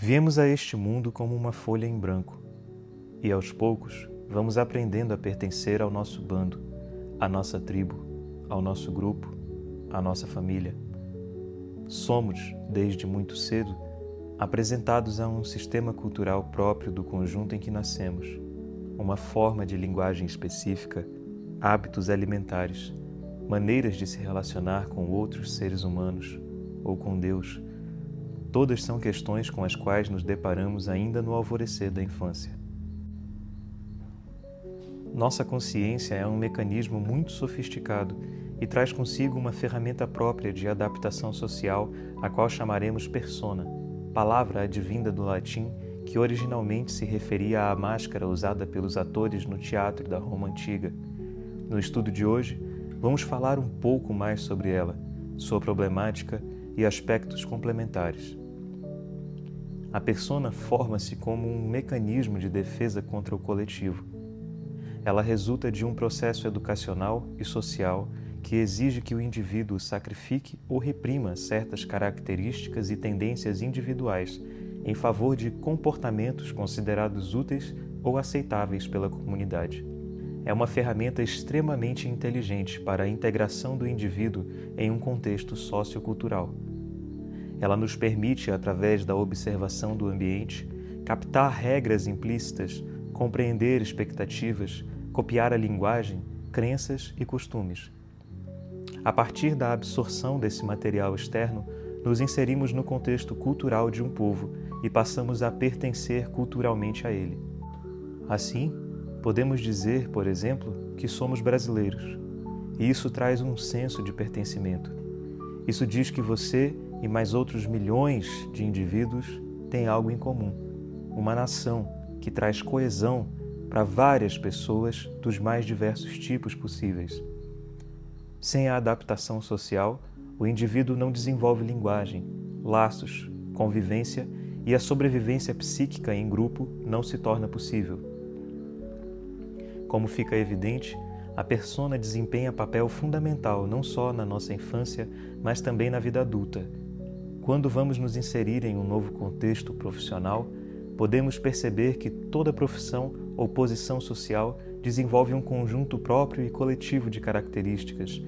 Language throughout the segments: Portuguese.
Viemos a este mundo como uma folha em branco, e aos poucos vamos aprendendo a pertencer ao nosso bando, à nossa tribo, ao nosso grupo, à nossa família. Somos, desde muito cedo, apresentados a um sistema cultural próprio do conjunto em que nascemos, uma forma de linguagem específica, hábitos alimentares, maneiras de se relacionar com outros seres humanos ou com Deus. Todas são questões com as quais nos deparamos ainda no alvorecer da infância. Nossa consciência é um mecanismo muito sofisticado e traz consigo uma ferramenta própria de adaptação social, a qual chamaremos persona, palavra advinda do latim que originalmente se referia à máscara usada pelos atores no teatro da Roma Antiga. No estudo de hoje, vamos falar um pouco mais sobre ela, sua problemática e aspectos complementares. A persona forma-se como um mecanismo de defesa contra o coletivo. Ela resulta de um processo educacional e social que exige que o indivíduo sacrifique ou reprima certas características e tendências individuais em favor de comportamentos considerados úteis ou aceitáveis pela comunidade. É uma ferramenta extremamente inteligente para a integração do indivíduo em um contexto sociocultural. Ela nos permite, através da observação do ambiente, captar regras implícitas, compreender expectativas, copiar a linguagem, crenças e costumes. A partir da absorção desse material externo, nos inserimos no contexto cultural de um povo e passamos a pertencer culturalmente a ele. Assim, podemos dizer, por exemplo, que somos brasileiros, e isso traz um senso de pertencimento. Isso diz que você e mais outros milhões de indivíduos têm algo em comum, uma nação que traz coesão para várias pessoas dos mais diversos tipos possíveis. Sem a adaptação social, o indivíduo não desenvolve linguagem, laços, convivência e a sobrevivência psíquica em grupo não se torna possível. Como fica evidente, a persona desempenha papel fundamental não só na nossa infância, mas também na vida adulta. Quando vamos nos inserir em um novo contexto profissional, podemos perceber que toda profissão ou posição social desenvolve um conjunto próprio e coletivo de características,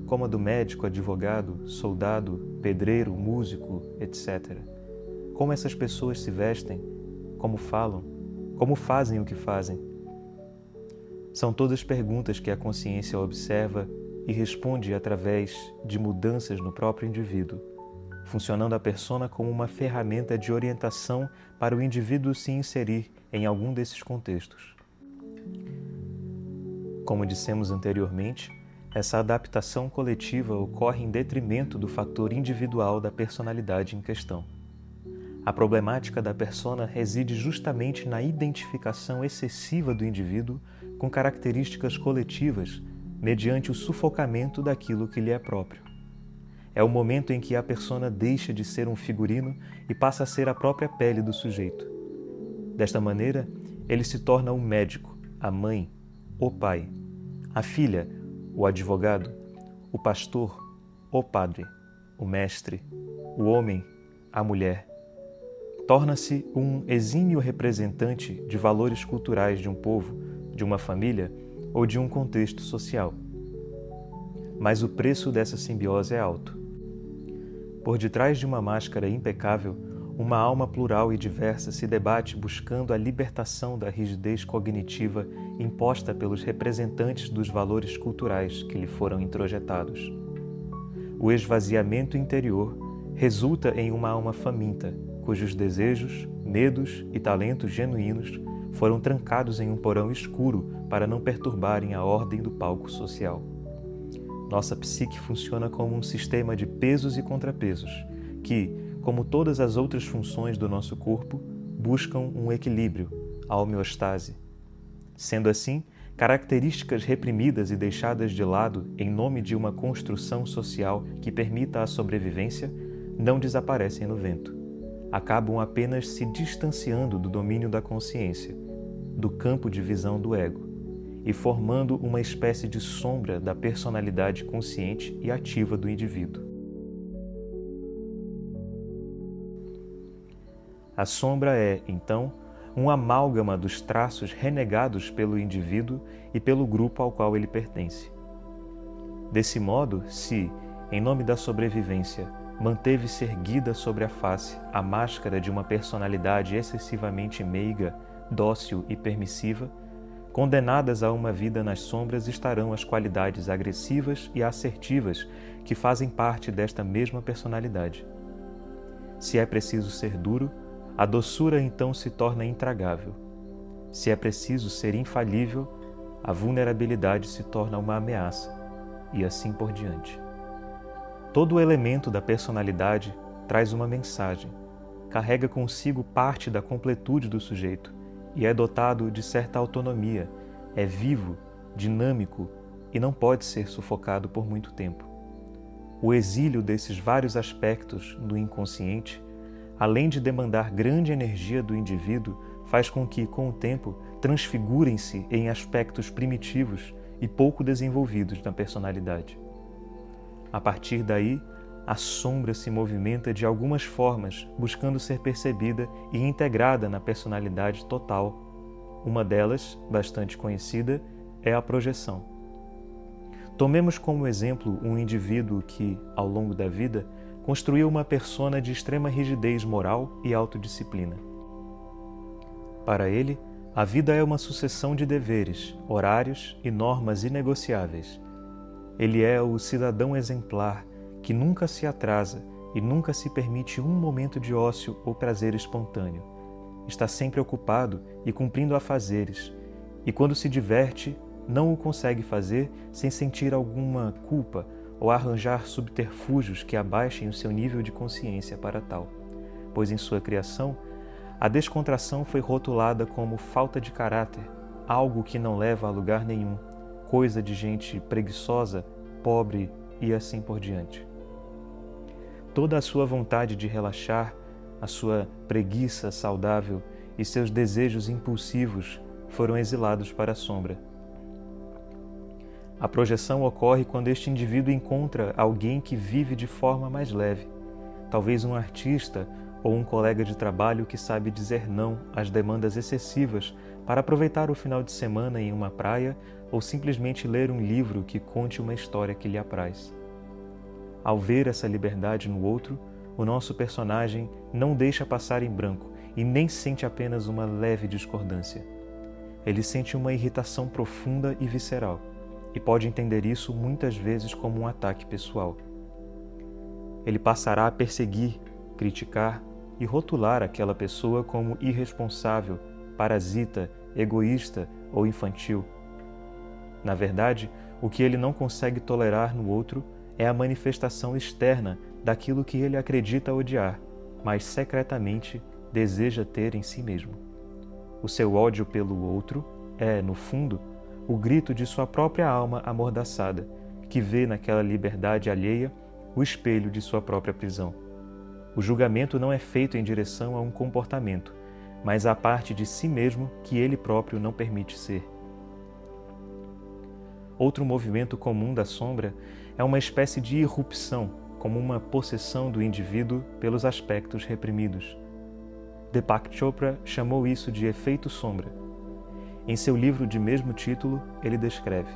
como a do médico, advogado, soldado, pedreiro, músico, etc. Como essas pessoas se vestem, como falam, como fazem o que fazem. São todas perguntas que a consciência observa e responde através de mudanças no próprio indivíduo, funcionando a persona como uma ferramenta de orientação para o indivíduo se inserir em algum desses contextos. Como dissemos anteriormente, essa adaptação coletiva ocorre em detrimento do fator individual da personalidade em questão. A problemática da persona reside justamente na identificação excessiva do indivíduo com características coletivas mediante o sufocamento daquilo que lhe é próprio. É o momento em que a persona deixa de ser um figurino e passa a ser a própria pele do sujeito. Desta maneira, ele se torna o médico, a mãe, o pai, a filha, o advogado, o pastor, o padre, o mestre, o homem, a mulher. Torna-se um exímio representante de valores culturais de um povo, de uma família ou de um contexto social. Mas o preço dessa simbiose é alto. Por detrás de uma máscara impecável, uma alma plural e diversa se debate buscando a libertação da rigidez cognitiva imposta pelos representantes dos valores culturais que lhe foram introjetados. O esvaziamento interior resulta em uma alma faminta, cujos desejos, medos e talentos genuínos foram trancados em um porão escuro para não perturbarem a ordem do palco social. Nossa psique funciona como um sistema de pesos e contrapesos, que, como todas as outras funções do nosso corpo, buscam um equilíbrio, a homeostase. Sendo assim, características reprimidas e deixadas de lado em nome de uma construção social que permita a sobrevivência, não desaparecem no vento. Acabam apenas se distanciando do domínio da consciência, do campo de visão do ego, e formando uma espécie de sombra da personalidade consciente e ativa do indivíduo. A sombra é, então, um amálgama dos traços renegados pelo indivíduo e pelo grupo ao qual ele pertence. Desse modo, se, em nome da sobrevivência, manteve-se erguida sobre a face a máscara de uma personalidade excessivamente meiga, dócil e permissiva, condenadas a uma vida nas sombras estarão as qualidades agressivas e assertivas que fazem parte desta mesma personalidade. Se é preciso ser duro, a doçura então se torna intragável. Se é preciso ser infalível, a vulnerabilidade se torna uma ameaça, e assim por diante. Todo elemento da personalidade traz uma mensagem, carrega consigo parte da completude do sujeito e é dotado de certa autonomia, é vivo, dinâmico e não pode ser sufocado por muito tempo. O exílio desses vários aspectos do inconsciente, além de demandar grande energia do indivíduo, faz com que, com o tempo, transfigurem-se em aspectos primitivos e pouco desenvolvidos na personalidade. A partir daí, a sombra se movimenta de algumas formas, buscando ser percebida e integrada na personalidade total. Uma delas, bastante conhecida, é a projeção. Tomemos como exemplo um indivíduo que, ao longo da vida, construiu uma persona de extrema rigidez moral e autodisciplina. Para ele, a vida é uma sucessão de deveres, horários e normas inegociáveis. Ele é o cidadão exemplar que nunca se atrasa e nunca se permite um momento de ócio ou prazer espontâneo. Está sempre ocupado e cumprindo afazeres, e quando se diverte, não o consegue fazer sem sentir alguma culpa ou arranjar subterfúgios que abaixem o seu nível de consciência para tal, pois em sua criação, a descontração foi rotulada como falta de caráter, algo que não leva a lugar nenhum, coisa de gente preguiçosa, pobre e assim por diante. Toda a sua vontade de relaxar, a sua preguiça saudável e seus desejos impulsivos foram exilados para a sombra. A projeção ocorre quando este indivíduo encontra alguém que vive de forma mais leve, talvez um artista ou um colega de trabalho que sabe dizer não às demandas excessivas para aproveitar o final de semana em uma praia ou simplesmente ler um livro que conte uma história que lhe apraz. Ao ver essa liberdade no outro, o nosso personagem não deixa passar em branco e nem sente apenas uma leve discordância. Ele sente uma irritação profunda e visceral, e pode entender isso muitas vezes como um ataque pessoal. Ele passará a perseguir, criticar e rotular aquela pessoa como irresponsável, parasita, egoísta ou infantil. Na verdade, o que ele não consegue tolerar no outro é a manifestação externa daquilo que ele acredita odiar, mas secretamente deseja ter em si mesmo. O seu ódio pelo outro é, no fundo, o grito de sua própria alma amordaçada, que vê naquela liberdade alheia o espelho de sua própria prisão. O julgamento não é feito em direção a um comportamento, mas à parte de si mesmo que ele próprio não permite ser. Outro movimento comum da sombra é uma espécie de irrupção, como uma possessão do indivíduo pelos aspectos reprimidos. Deepak Chopra chamou isso de efeito sombra. Em seu livro de mesmo título, ele descreve: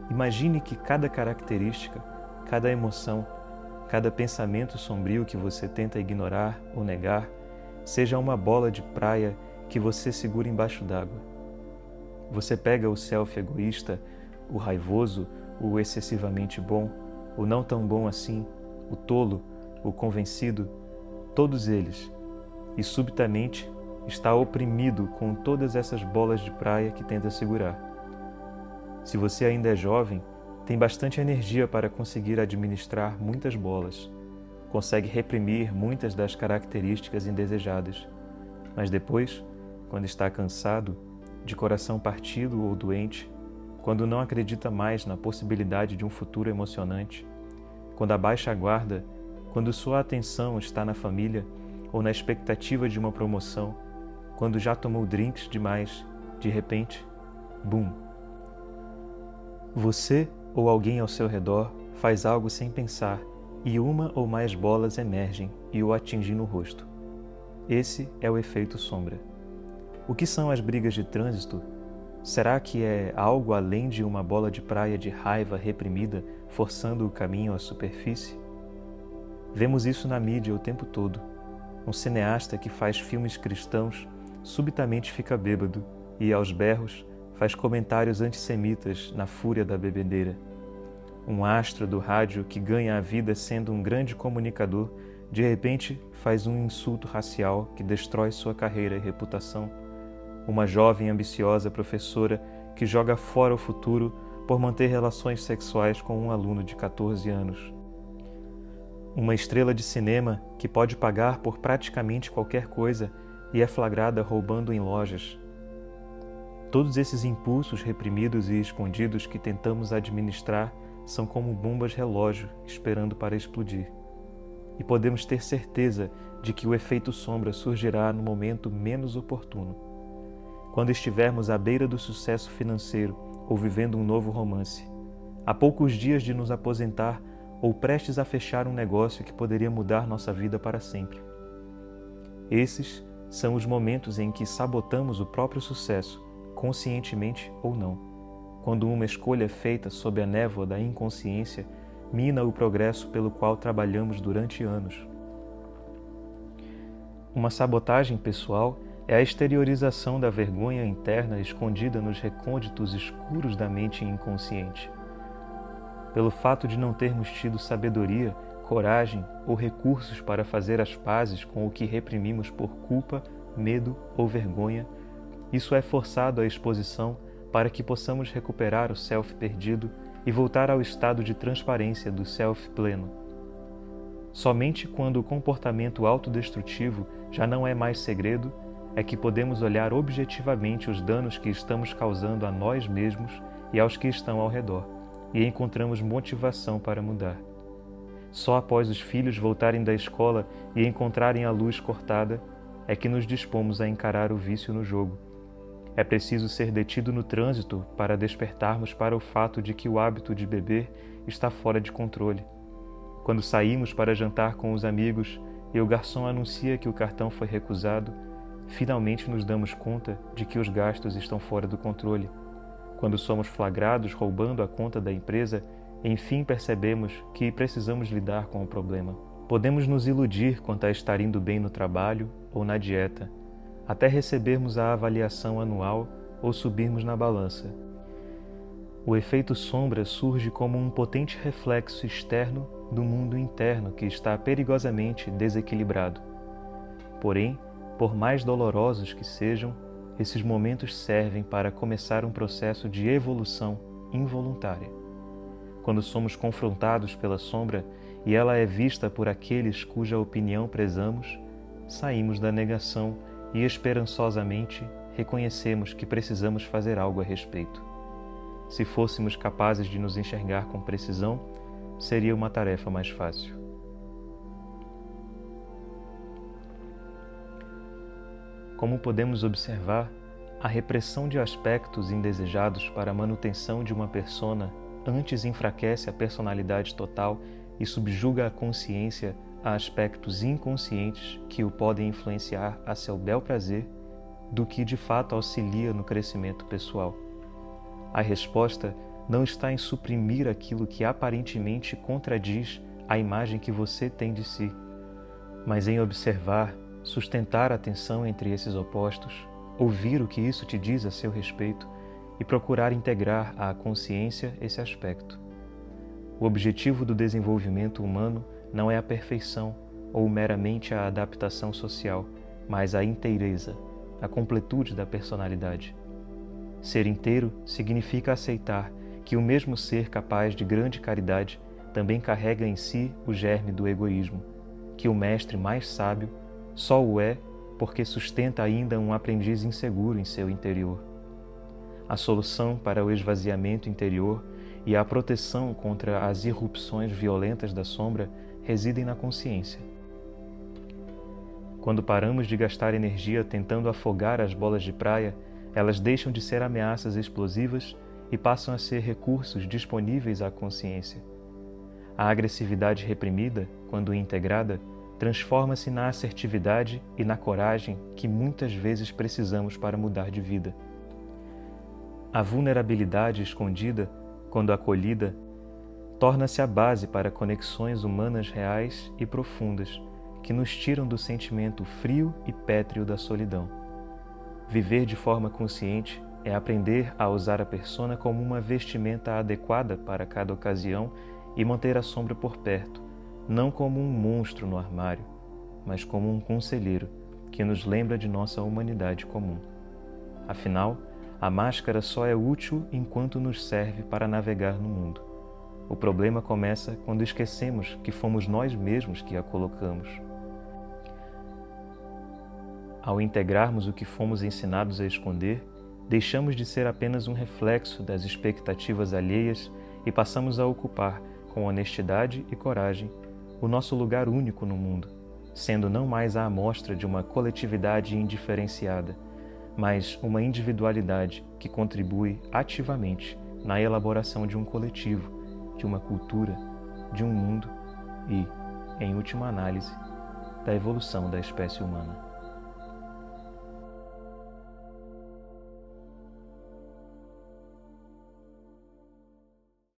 imagine que cada característica, cada emoção, cada pensamento sombrio que você tenta ignorar ou negar, seja uma bola de praia que você segura embaixo d'água. Você pega o self egoísta, o raivoso, o excessivamente bom, o não tão bom assim, o tolo, o convencido, todos eles, e subitamente está oprimido com todas essas bolas de praia que tenta segurar. Se você ainda é jovem, tem bastante energia para conseguir administrar muitas bolas, consegue reprimir muitas das características indesejadas, mas depois, quando está cansado, de coração partido ou doente, quando não acredita mais na possibilidade de um futuro emocionante, quando abaixa a guarda, quando sua atenção está na família ou na expectativa de uma promoção, quando já tomou drinks demais, de repente, bum! Você ou alguém ao seu redor faz algo sem pensar e uma ou mais bolas emergem e o atingem no rosto. Esse é o efeito sombra. O que são as brigas de trânsito? Será que é algo além de uma bola de praia de raiva reprimida forçando o caminho à superfície? Vemos isso na mídia o tempo todo. Um cineasta que faz filmes cristãos subitamente fica bêbado e, aos berros, faz comentários antissemitas na fúria da bebedeira. Um astro do rádio que ganha a vida sendo um grande comunicador, de repente faz um insulto racial que destrói sua carreira e reputação. Uma jovem ambiciosa professora que joga fora o futuro por manter relações sexuais com um aluno de 14 anos. Uma estrela de cinema que pode pagar por praticamente qualquer coisa e é flagrada roubando em lojas. Todos esses impulsos reprimidos e escondidos que tentamos administrar são como bombas relógio esperando para explodir. E podemos ter certeza de que o efeito sombra surgirá no momento menos oportuno. Quando estivermos à beira do sucesso financeiro ou vivendo um novo romance, há poucos dias de nos aposentar ou prestes a fechar um negócio que poderia mudar nossa vida para sempre. Esses são os momentos em que sabotamos o próprio sucesso, conscientemente ou não, quando uma escolha feita sob a névoa da inconsciência mina o progresso pelo qual trabalhamos durante anos. Uma sabotagem pessoal é a exteriorização da vergonha interna escondida nos recônditos escuros da mente inconsciente. Pelo fato de não termos tido sabedoria, coragem ou recursos para fazer as pazes com o que reprimimos por culpa, medo ou vergonha, isso é forçado à exposição para que possamos recuperar o self perdido e voltar ao estado de transparência do self pleno. Somente quando o comportamento autodestrutivo já não é mais segredo, é que podemos olhar objetivamente os danos que estamos causando a nós mesmos e aos que estão ao redor, e encontramos motivação para mudar. Só após os filhos voltarem da escola e encontrarem a luz cortada, é que nos dispomos a encarar o vício no jogo. É preciso ser detido no trânsito para despertarmos para o fato de que o hábito de beber está fora de controle. Quando saímos para jantar com os amigos e o garçom anuncia que o cartão foi recusado, finalmente nos damos conta de que os gastos estão fora do controle. Quando somos flagrados roubando a conta da empresa, enfim percebemos que precisamos lidar com o problema. Podemos nos iludir quanto a estar indo bem no trabalho ou na dieta, até recebermos a avaliação anual ou subirmos na balança. O efeito sombra surge como um potente reflexo externo do mundo interno que está perigosamente desequilibrado. Porém, por mais dolorosos que sejam, esses momentos servem para começar um processo de evolução involuntária. Quando somos confrontados pela sombra e ela é vista por aqueles cuja opinião prezamos, saímos da negação e esperançosamente reconhecemos que precisamos fazer algo a respeito. Se fôssemos capazes de nos enxergar com precisão, seria uma tarefa mais fácil. Como podemos observar, a repressão de aspectos indesejados para a manutenção de uma persona antes enfraquece a personalidade total e subjuga a consciência a aspectos inconscientes que o podem influenciar a seu bel prazer, do que de fato auxilia no crescimento pessoal. A resposta não está em suprimir aquilo que aparentemente contradiz a imagem que você tem de si, mas em observar, sustentar a tensão entre esses opostos, ouvir o que isso te diz a seu respeito e procurar integrar à consciência esse aspecto. O objetivo do desenvolvimento humano não é a perfeição ou meramente a adaptação social, mas a inteireza, a completude da personalidade. Ser inteiro significa aceitar que o mesmo ser capaz de grande caridade também carrega em si o germe do egoísmo, que o mestre mais sábio só o é porque sustenta ainda um aprendiz inseguro em seu interior. A solução para o esvaziamento interior e a proteção contra as irrupções violentas da sombra residem na consciência. Quando paramos de gastar energia tentando afogar as bolas de praia, elas deixam de ser ameaças explosivas e passam a ser recursos disponíveis à consciência. A agressividade reprimida, quando integrada, transforma-se na assertividade e na coragem que muitas vezes precisamos para mudar de vida. A vulnerabilidade escondida, quando acolhida, torna-se a base para conexões humanas reais e profundas que nos tiram do sentimento frio e pétreo da solidão. Viver de forma consciente é aprender a usar a persona como uma vestimenta adequada para cada ocasião e manter a sombra por perto, não como um monstro no armário, mas como um conselheiro que nos lembra de nossa humanidade comum. Afinal, a máscara só é útil enquanto nos serve para navegar no mundo. O problema começa quando esquecemos que fomos nós mesmos que a colocamos. Ao integrarmos o que fomos ensinados a esconder, deixamos de ser apenas um reflexo das expectativas alheias e passamos a ocupar, com honestidade e coragem, o nosso lugar único no mundo, sendo não mais a amostra de uma coletividade indiferenciada, mas uma individualidade que contribui ativamente na elaboração de um coletivo, de uma cultura, de um mundo e, em última análise, da evolução da espécie humana.